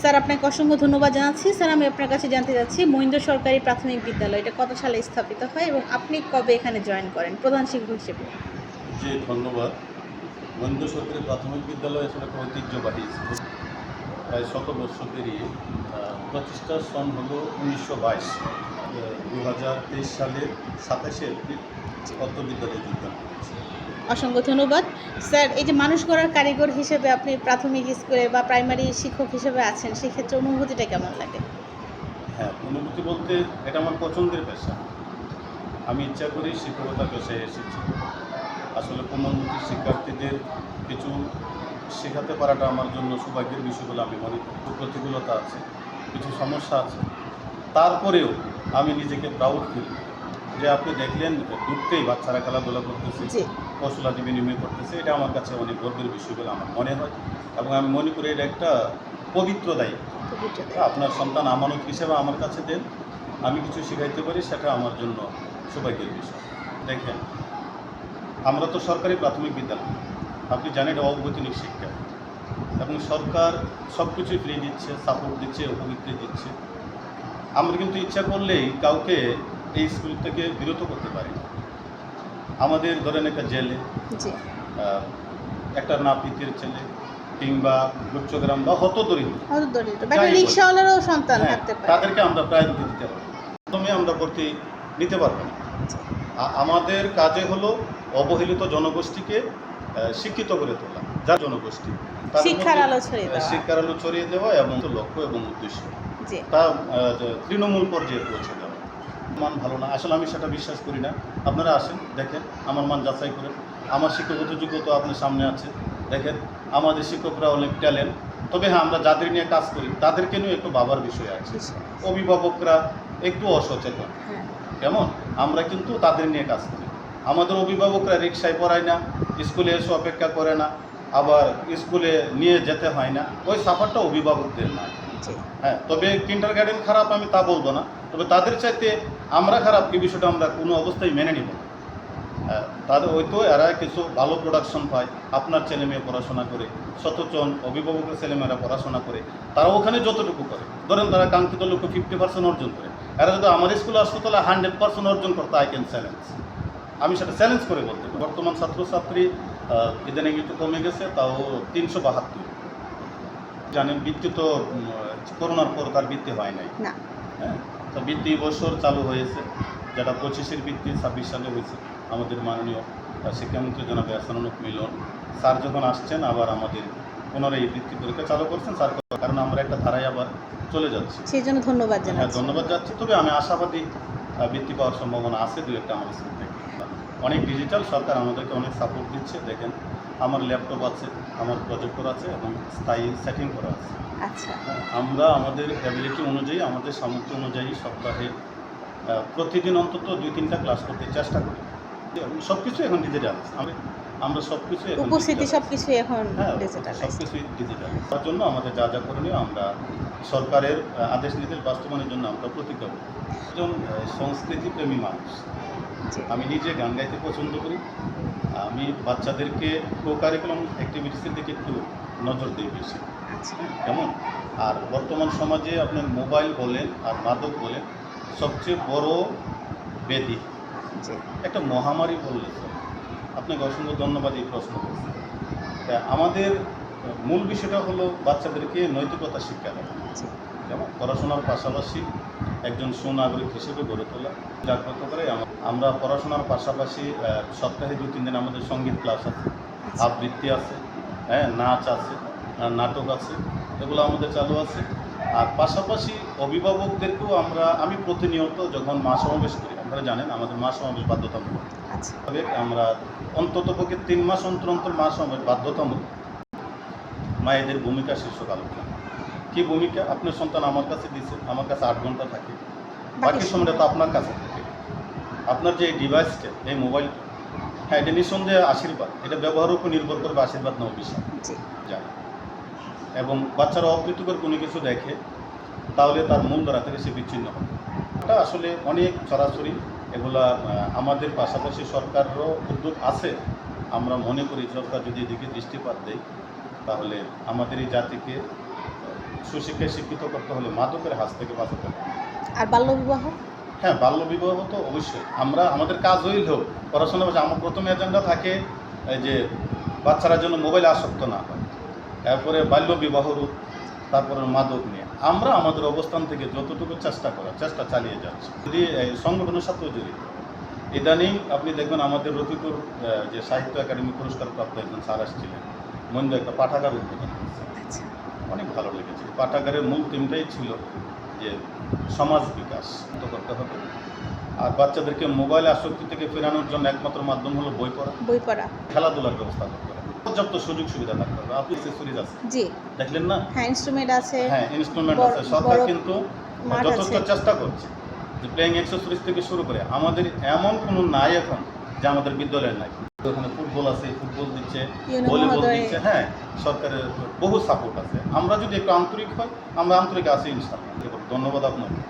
Sir আপনাকে অসংখ্য ধন্যবাদ জানাচ্ছি। স্যার আমি আপনার কাছে জানতে চাচ্ছি মহিন্দ্র সরকারি প্রাথমিক বিদ্যালয় এটা কত সালে স্থাপিত হয় এবং আপনি কবে এখানে জয়েন করেন প্রধান শিক্ষক হিসেবে? জি ধন্যবাদ। মহিন্দ্র সরকারি প্রাথমিক বিদ্যালয় আসলে একটা ঐতিহ্যবাহী স্কুল। প্রায় শত বর্ষ পেরিয়ে প্রতিষ্ঠার সন হলো 1922। 2023 সালের 27শে এপ্রিল পদ্ম বিদ্যালয়ে যোগদান করেছি। অসংখ্য ধন্যবাদ। স্যার এই যে মানুষ গড়ার কারিগর হিসেবে আপনি প্রাথমিক স্কুলে বা প্রাইমারি শিক্ষক হিসেবে আছেন সেক্ষেত্রে অনুভূতিটা কেমন লাগে? হ্যাঁ, অনুভূতি বলতে এটা আমার পছন্দের পেশা। আমি ইচ্ছা করেই শিক্ষকতার পেশায় এসেছি। আসলে কোমলমতি শিক্ষার্থীদের কিছু শেখাতে পারাটা আমার জন্য সৌভাগ্যের বিষয় বলে আমি মনে করি। প্রতিকূলতা আছে, কিছু সমস্যা আছে, তারপরেও আমি নিজেকে প্রাউড ফিল করি যে আপনি দেখলেন ঢুকতেই বাচ্চারা খেলাধুলা করতেছে, জি। কৌশলাদি বিনিময় করতেছে। এটা আমার কাছে অনেক গর্বের বিষয় বলে আমার মনে হয় এবং আমি মনে করি এটা একটা পবিত্র দায়িত্ব। আপনার সন্তান আমানত হিসেবে আমার কাছে দেন, আমি কিছু শেখাইতে পারি, সেটা আমার জন্য সৌভাগ্যের বিষয়। দেখেন, আমরা তো সরকারি প্রাথমিক বিদ্যালয়, আপনি জানেন এটা অবৈতনিক শিক্ষা এবং সরকার সব কিছুই ফ্রি দিচ্ছে, সাপোর্ট দিচ্ছে, উপবৃত্তি দিচ্ছে। আমরা কিন্তু ইচ্ছা করলেই কাউকে এই স্কুল থেকে বিরত করতে পারি না। আমাদের ধরেন একটা জেলে, জি। একটা নাপিতের ছেলে কিংবা গুচ্ছগ্রাম বা হতদরিদ্র বা একটা রিকশাওয়ালারও সন্তান হ্যাঁ, থাকতে পারে। তাদেরকে আমরা প্রায়োরিটি দিতে পারি। প্রথমে আমরা ভর্তি নিতে পারবো না। আমাদের কাজে হলো অবহেলিত জনগোষ্ঠীকে শিক্ষিত করে তোলা, যার জনগোষ্ঠী তাদের শিক্ষার মধ্যে আলো ছড়িয়ে দেওয়া। শিক্ষার আলো ছড়িয়ে দেওয়া এবং লক্ষ্য এবং উদ্দেশ্য জি। তা তৃণমূল পর্যায়ে পৌঁছে দেওয়া। মান ভালো না, আসলে আমি সেটা বিশ্বাস করি না। আপনারা আসেন, দেখেন, আমার মান যাচাই করেন। আমার শিক্ষাগত যোগ্যতা আপনার সামনে আছে, দেখেন। আমাদের শিক্ষকরা অনেক ট্যালেন্ট। তবে হ্যাঁ, আমরা যাদের নিয়ে কাজ করি তাদেরকে নিয়ে একটু ভাবার বিষয় আছে। অভিভাবকরা একটু অসচেতন। হ্যাঁ। কেমন? আমরা কিন্তু তাদের নিয়ে কাজ করি। আমাদের অভিভাবকরা রিকশায় পড়ায় না, স্কুলে এসে অপেক্ষা করে না, আবার স্কুলে নিয়ে যেতে হয় না। ওই সাফারটা অভিভাবকদের না। হ্যাঁ, তবে কিন্ডারগার্টেন খারাপ আমি তা বলবো না, তবে তাদের চাইতে আমরা খারাপ এই বিষয়টা আমরা কোনো অবস্থায় মেনে নিব না। তাদের হয়তো এরা কিছু ভালো প্রোডাকশন পায়, আপনার ছেলে মেয়ে পড়াশোনা করে, শতজন অভিভাবকের ছেলেমেয়েরা পড়াশোনা করে, তারা ওখানে যতটুকু করে, ধরেন তারা কাঙ্ক্ষিত লক্ষ্য 50% অর্জন করে, এরা যদি আমার স্কুলে আসতো তাহলে 100% অর্জন করতো। আই ক্যান চ্যালেঞ্জ, আমি সেটা চ্যালেঞ্জ করে বলতে পারি। বর্তমান ছাত্রছাত্রী ইদানিং একটু কমে গেছে, তাও 372। জানেন, বৃত্তি তো করোনার পর তার বৃত্তি হয় নাই। হ্যাঁ, তো বৃত্তি বছর চালু হয়েছে, যেটা 25-এর বৃত্তি 26 সালে হয়েছে। আমাদের মাননীয় শিক্ষামন্ত্রী জনাব এহসানুল মিলন স্যার যখন আসছেন, আবার আমাদের পুনরায় এই বৃত্তি পরীক্ষা চালু করছেন স্যার, কারণ আমরা একটা ধারায় আবার চলে যাচ্ছি। সেই জন্য ধন্যবাদ হ্যাঁ, জানাচ্ছি। ধন্যবাদ যাচ্ছি। তবে আমি আশাবাদী বৃত্তি পাওয়ার সম্ভাবনা আছে দু একটা আমাদের স্কুল থেকে। অনেক ডিজিটাল সরকার আমাদেরকে অনেক সাপোর্ট দিচ্ছে। দেখেন, আমার ল্যাপটপ আছে, আমার প্রজেক্টর আছে এবং স্থায়ী সেটিং করা আছে। আচ্ছা। আমরা আমাদের অ্যাবিলিটি অনুযায়ী, আমাদের সামর্থ্য অনুযায়ী সপ্তাহে প্রতিদিন অন্তত 2-3টা ক্লাস করতে চেষ্টা করি। সব কিছু এখন ডিজিটাল। আমরা সব কিছু উপস্থিতি সবকিছুই এখন ডিজিটাল। সব কিছুই ডিজিটাল। তার জন্য আমাদের যা যা করণীয় আমরা সরকারের আদেশ নির্দেশ বাস্তবায়নের জন্য আমরা প্রতিজ্ঞাবদ্ধ। একজন সংস্কৃতিপ্রেমী মানুষ। আমি নিজে গান গাইতে পছন্দ করি। আমি বাচ্চাদেরকে কো কারিকুলাম অ্যাক্টিভিটিসের দিকে একটু নজর দিই বেশি। কেমন? আর বর্তমান সমাজে আপনার মোবাইল বলেন আর মাদক বলেন, সবচেয়ে বড় ব্যাধি, একটা মহামারী বললে স্যার। আপনাকে অসংখ্য ধন্যবাদ এই প্রশ্ন করছেন। আমাদের মূল বিষয়টা হলো বাচ্চাদেরকে নৈতিকতা শিক্ষা দেওয়া, যেমন পড়াশোনার পাশাপাশি একজন সুনাগরিক হিসেবে গড়ে তোলা, জাগ্রত করে। আমরা পড়াশোনার পাশাপাশি সপ্তাহে 2-3 দিন আমাদের সঙ্গীত ক্লাস আছে, আবৃত্তি আছে, হ্যাঁ, নাচ আছে, নাটক আছে, এগুলো আমাদের চালু আছে। আর পাশাপাশি অভিভাবকদেরকেও আমি প্রতিনিয়ত যখন মা সমাবেশ করি, আপনারা জানেন আমাদের মা সমাবেশ বাধ্যতামূলক। আমরা অন্ততপক্ষে 3 মাস অন্তর অন্তর মা সমাবেশ বাধ্যতামূলক। মায়েদের ভূমিকা শীর্ষক আলোচনা। কী ভূমিকা? আপনার সন্তান আমার কাছে দিচ্ছে, আমার কাছে 8 ঘন্টা থাকে, বাকি সময়টা তো আপনার কাছে থাকে। আপনার যে এই ডিভাইসটা, এই মোবাইলটা, হ্যাঁ, এটা নিঃসন্দেহে আশীর্বাদ। এটা ব্যবহারের উপর নির্ভর করবে আশীর্বাদ না অভিশাপ যায়। এবং বাচ্চারা অপ্রীতিকর কোনো কিছু দেখে তাহলে তার মূল ধারা থেকে সে বিচ্ছিন্ন হবে। এটা আসলে অনেক ছড়াছড়ি। এগুলা আমাদের পাশাপাশি সরকারেরও উদ্যোগ আছে। আমরা মনে করি সরকার যদি এদিকে দৃষ্টিপাত দেয় তাহলে আমাদের এই জাতিকে সুশিক্ষায় শিক্ষিত করতে হলে মাদকের হাত থেকে বাঁচাতে হবে। আর বাল্যবিবাহ? হ্যাঁ, বাল্যবিবাহ তো অবশ্যই আমাদের কাজ হইলেও পড়াশোনা আমার প্রথম এজেন্ডা থাকে এই যে বাচ্চারা যেন মোবাইলে আসক্ত না হয়, এরপরে বাল্যবিবাহ রোধ, তারপরে মাদক নিয়ে আমরা আমাদের অবস্থান থেকে যতটুকু চেষ্টা চালিয়ে যাচ্ছি। যদি এই সংগঠনের সাথেও জড়িত, ইদানিং আপনি দেখবেন আমাদের রফিকুর যে সাহিত্য একাডেমি পুরস্কার প্রাপ্ত একজন স্যার আসছিলেন, মন্দ একটা পাঠাগার উদ্বোধন করছে, আচ্ছা, অনেক ভালো লেগেছে। পাঠাগারের মূল থিমটাই ছিল যে সমাজ বিকাশ করতে হবে, আর বাচ্চাদেরকে মোবাইল আসক্তি থেকে ফেরানোর জন্য একমাত্র মাধ্যম হলো বই পড়া। খেলাধুলার ব্যবস্থা করতে হবে, পর্যাপ্ত সুযোগ সুবিধা থাকতে হবে। আপনি অ্যাক্সেসরিজ আছে জি, দেখলেন না? হ্যাঁ, ইনস্ট্রুমেন্ট আছে, হ্যাঁ, ইনস্ট্রুমেন্ট বড়- আছে। সরকার বড় কিন্তু মাঠ যথেষ্ট আছে। চেষ্টা করছে যে প্লেয়িং অ্যাক্সেসরিজ থেকে শুরু করে আমাদের এমন কোনো নাই এখন যে আমাদের বিদ্যালয়ে নাই। ওখানে ফুটবল আছে, ফুটবল দিচ্ছে, ইউনো ভলিবল মহোদয়। দিচ্ছে। হ্যাঁ, সরকারের বহু সাপোর্ট আছে। আমরা যদি একটু আন্তরিক হই, আমরা আন্তরিক আছি ইনশাআল্লাহ। ধন্যবাদ আপনাকে।